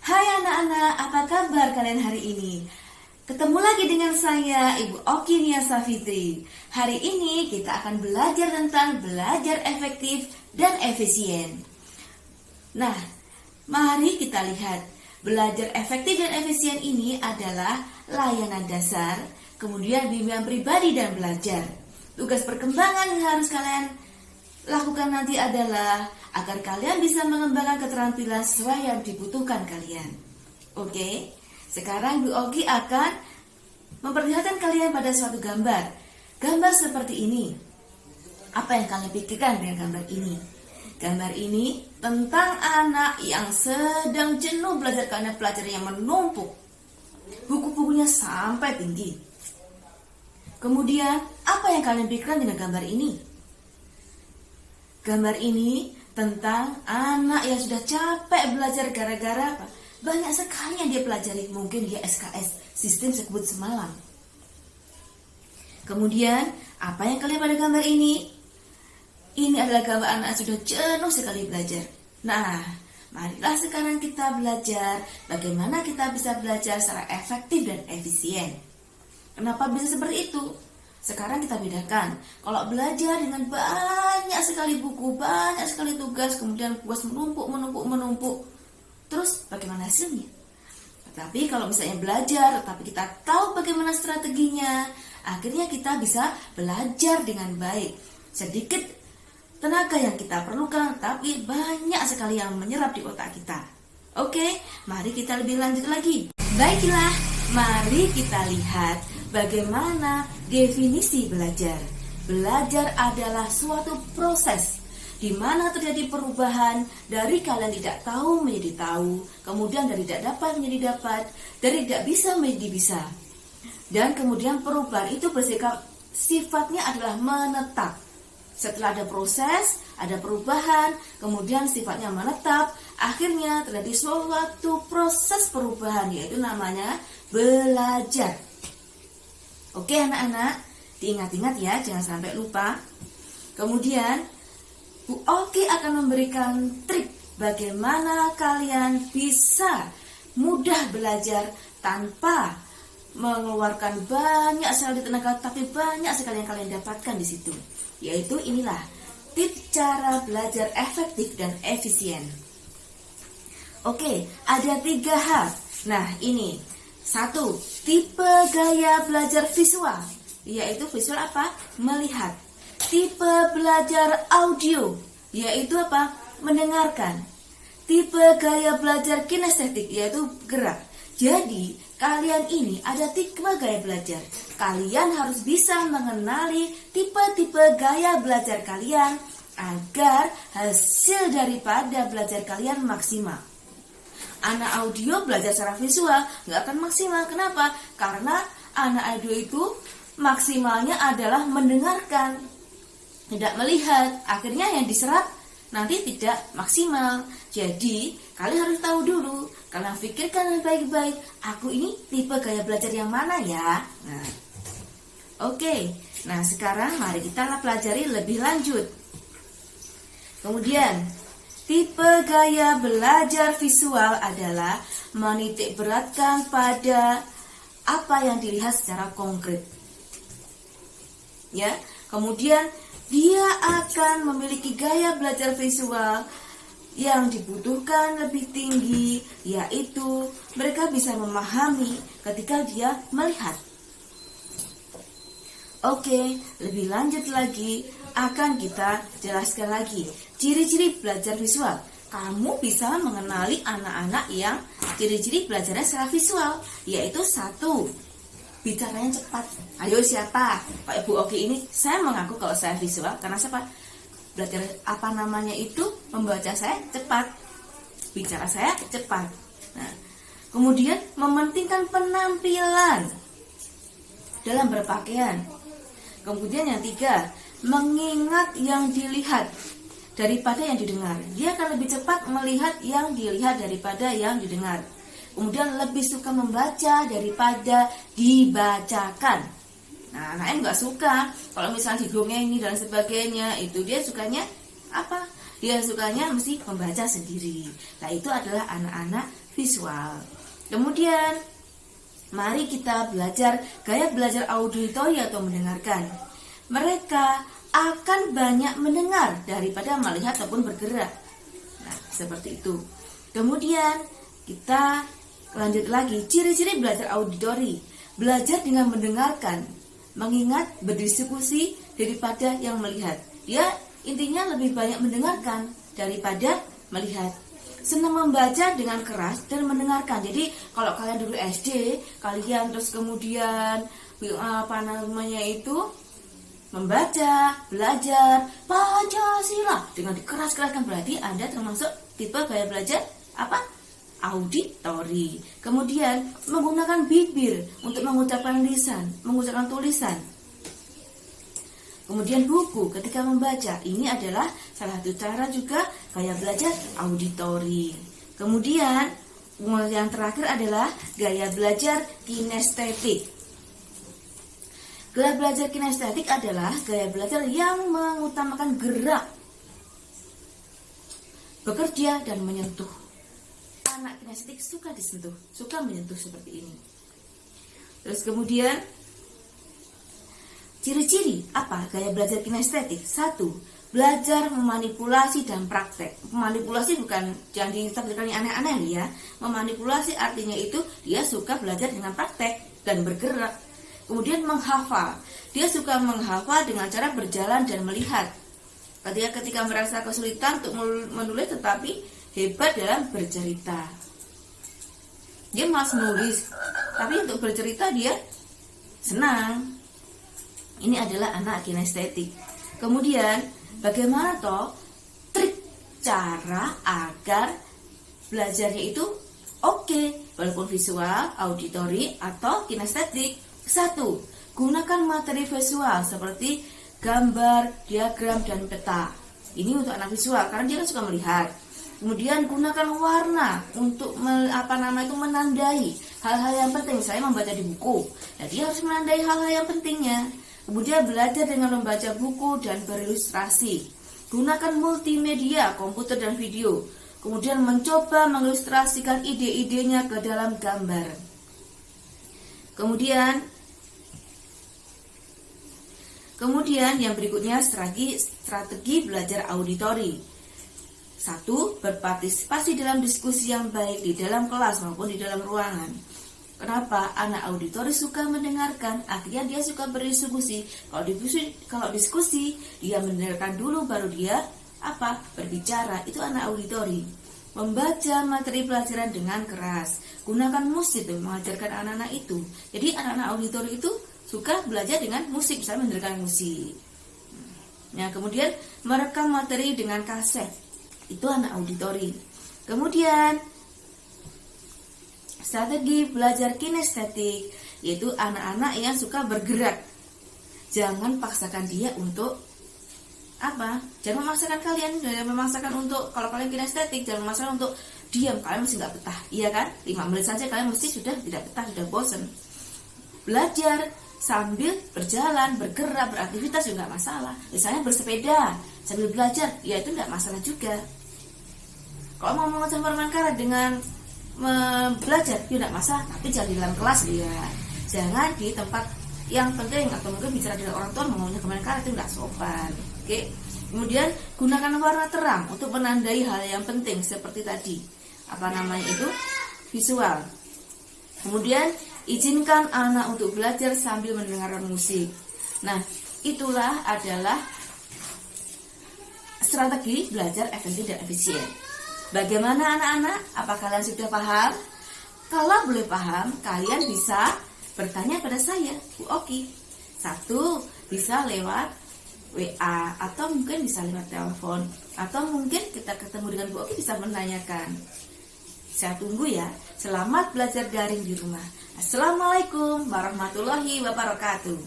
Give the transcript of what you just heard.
Hai anak-anak, apa kabar kalian hari ini? Ketemu lagi dengan saya, Ibu Oki Nia Safitri. Hari ini kita akan belajar tentang belajar efektif dan efisien. Nah, mari kita lihat. Belajar efektif dan efisien ini adalah layanan dasar, kemudian bimbingan pribadi dan belajar. Tugas perkembangan yang harus kalian lakukan nanti adalah agar kalian bisa mengembangkan keterampilan sesuai yang dibutuhkan kalian. Oke, sekarang Bu Ogi akan memperlihatkan kalian pada suatu gambar. Gambar seperti ini. Apa yang kalian pikirkan dengan gambar ini? Gambar ini tentang anak yang sedang jenuh belajar karena pelajaran yang menumpuk. Buku-bukunya sampai tinggi. Kemudian, apa yang kalian pikirkan dengan gambar ini? Gambar ini tentang anak yang sudah capek belajar gara-gara apa? Banyak sekali yang dia pelajari. Mungkin dia SKS, sistem sebut semalam. Kemudian, apa yang kalian pada gambar ini? Ini adalah gambar anak yang sudah jenuh sekali belajar. Nah, marilah sekarang kita belajar bagaimana kita bisa belajar secara efektif dan efisien. Kenapa bisa seperti itu? Sekarang kita bedakan. Kalau belajar dengan banyak sekali buku, banyak sekali tugas, kemudian tugas menumpuk, terus bagaimana hasilnya? Tapi kalau misalnya belajar, tapi kita tahu bagaimana strateginya, akhirnya kita bisa belajar dengan baik. Sedikit tenaga yang kita perlukan, tapi banyak sekali yang menyerap di otak kita. Oke, mari kita lebih lanjut lagi. Baiklah, mari kita lihat bagaimana definisi belajar. Belajar adalah suatu proses di mana terjadi perubahan dari kalian tidak tahu menjadi tahu, kemudian dari tidak dapat menjadi dapat, dari tidak bisa menjadi bisa. Dan kemudian perubahan itu bersikap sifatnya adalah menetap. Setelah ada proses, ada perubahan, kemudian sifatnya menetap, akhirnya terjadi suatu proses perubahan, yaitu namanya belajar. Oke anak-anak, diingat-ingat ya, jangan sampai lupa. Kemudian, Bu Oki akan memberikan trik bagaimana kalian bisa mudah belajar tanpa mengeluarkan banyak sekali tenaga, tapi banyak sekali yang kalian dapatkan di situ. Yaitu inilah tips cara belajar efektif dan efisien. Oke, ada 3 hal. Nah, ini 1. Tipe gaya belajar visual, yaitu visual apa? Melihat. Tipe belajar audio, yaitu apa? Mendengarkan. Tipe gaya belajar kinestetik, yaitu gerak. Jadi, kalian ini ada 3 gaya belajar. Kalian harus bisa mengenali tipe-tipe gaya belajar kalian agar hasil daripada belajar kalian maksimal. Anak audio belajar secara visual nggak akan maksimal. Kenapa? Karena anak audio itu maksimalnya adalah mendengarkan, tidak melihat. Akhirnya yang diserap nanti tidak maksimal. Jadi kalian harus tahu dulu. Kalian pikirkan baik-baik. Aku ini tipe gaya belajar yang mana ya? Nah, oke. Nah sekarang mari kita pelajari lebih lanjut. Kemudian tipe gaya belajar visual adalah menitik beratkan pada apa yang dilihat secara konkret. Ya, kemudian dia akan memiliki gaya belajar visual yang dibutuhkan lebih tinggi, yaitu mereka bisa memahami ketika dia melihat. Oke, lebih lanjut lagi akan kita jelaskan lagi ciri-ciri belajar visual. Kamu bisa mengenali anak-anak yang ciri-ciri belajarnya secara visual, yaitu 1. Bicaranya cepat. Ayo siapa? Pak Ibu Oki ini saya mengaku kalau saya visual karena siapa? Belajar apa namanya itu membaca saya cepat, bicara saya cepat. Nah, kemudian mementingkan penampilan dalam berpakaian. Kemudian yang 3, mengingat yang dilihat daripada yang didengar. Dia akan lebih cepat melihat yang dilihat daripada yang didengar. Kemudian lebih suka membaca daripada dibacakan. Nah, anaknya nggak suka kalau misalnya didongengin dan sebagainya. Itu dia sukanya apa? Dia sukanya mesti membaca sendiri. Nah, itu adalah anak-anak visual. Kemudian mari kita belajar gaya belajar auditori atau mendengarkan. Mereka akan banyak mendengar daripada melihat ataupun bergerak. Nah, seperti itu. Kemudian kita lanjut lagi, ciri-ciri belajar auditori. Belajar dengan mendengarkan, mengingat, berdiskusi daripada yang melihat. Dia intinya lebih banyak mendengarkan daripada melihat. Senang membaca dengan keras dan mendengarkan. Jadi kalau kalian dulu SD, kalian terus kemudian membaca, belajar Pancasila dengan dikeraskan, berarti Anda termasuk tipe gaya belajar apa? Auditori. Kemudian menggunakan bibir untuk mengucapkan lisan, mengucapkan tulisan. Kemudian buku ketika membaca, ini adalah salah satu cara juga gaya belajar auditori. Kemudian yang terakhir adalah gaya belajar kinestetik. Gaya belajar kinestetik adalah gaya belajar yang mengutamakan gerak, bekerja, dan menyentuh. Anak kinestetik suka disentuh, suka menyentuh seperti ini. Terus kemudian ciri-ciri apa gaya belajar kinestetik? 1. Belajar memanipulasi dan praktek. Memanipulasi bukan jangan ditafsirkan yang aneh-aneh ya. Memanipulasi artinya itu dia suka belajar dengan praktek dan bergerak. Kemudian menghafal. Dia suka menghafal dengan cara berjalan dan melihat. Ketika merasa kesulitan untuk menulis tetapi hebat dalam bercerita. Dia malas menulis, tapi untuk bercerita dia senang. Ini adalah anak kinestetik. Kemudian bagaimana toh trik cara agar belajarnya itu oke, walaupun visual, auditori, atau kinestetik. 1. Gunakan materi visual seperti gambar, diagram, dan peta. Ini untuk anak visual karena dia kan suka melihat. Kemudian gunakan warna untuk menandai hal-hal yang penting. Misalnya membaca di buku, nah, dia harus menandai hal-hal yang pentingnya. Kemudian belajar dengan membaca buku dan berilustrasi. Gunakan multimedia, komputer dan video. Kemudian mencoba mengilustrasikan ide-idenya ke dalam gambar. Kemudian yang berikutnya strategi belajar auditori. 1. Berpartisipasi dalam diskusi yang baik di dalam kelas maupun di dalam ruangan. Kenapa? Anak auditori suka mendengarkan, akhirnya dia suka berdiskusi. Kalau diskusi, dia mendengarkan dulu baru dia berbicara. Itu anak auditori. Membaca materi pelajaran dengan keras. Gunakan musik untuk mengajarkan anak-anak itu. Jadi anak-anak auditori itu suka belajar dengan musik, misalnya mendengarkan musik. Nah, kemudian merekam materi dengan kaset. Itu anak auditori. Kemudian strategi belajar kinestetik, yaitu anak-anak yang suka bergerak. Jangan paksakan dia untuk Jangan memaksakan kalian, jangan memaksakan untuk, kalau kalian kinestetik, jangan memaksakan untuk diam, kalian mesti nggak betah, iya kan? 5 menit saja kalian mesti sudah tidak betah, sudah bosan. Belajar sambil berjalan, bergerak, beraktivitas juga nggak masalah. Misalnya bersepeda sambil belajar, ya itu nggak masalah juga. Kalau mau mengajar permainan karet dengan belajar, ya nggak masalah, tapi jangan di dalam kelas ya. Jangan di tempat yang penting, atau mungkin bicara dengan orang tua maunya permainan karet, itu nggak sopan. Oke. Kemudian gunakan warna terang untuk menandai hal yang penting seperti tadi. Visual. Kemudian izinkan anak untuk belajar sambil mendengarkan musik. Nah, itulah adalah strategi belajar efektif dan efisien. Bagaimana anak-anak? Apa kalian sudah paham? Kalau belum paham, kalian bisa bertanya pada saya, Bu Oki. 1. Bisa lewat WA, atau mungkin bisa lewat telepon, atau mungkin kita ketemu dengan Bu Oki bisa menanyakan. Saya tunggu ya. Selamat belajar daring di rumah. Assalamualaikum warahmatullahi wabarakatuh.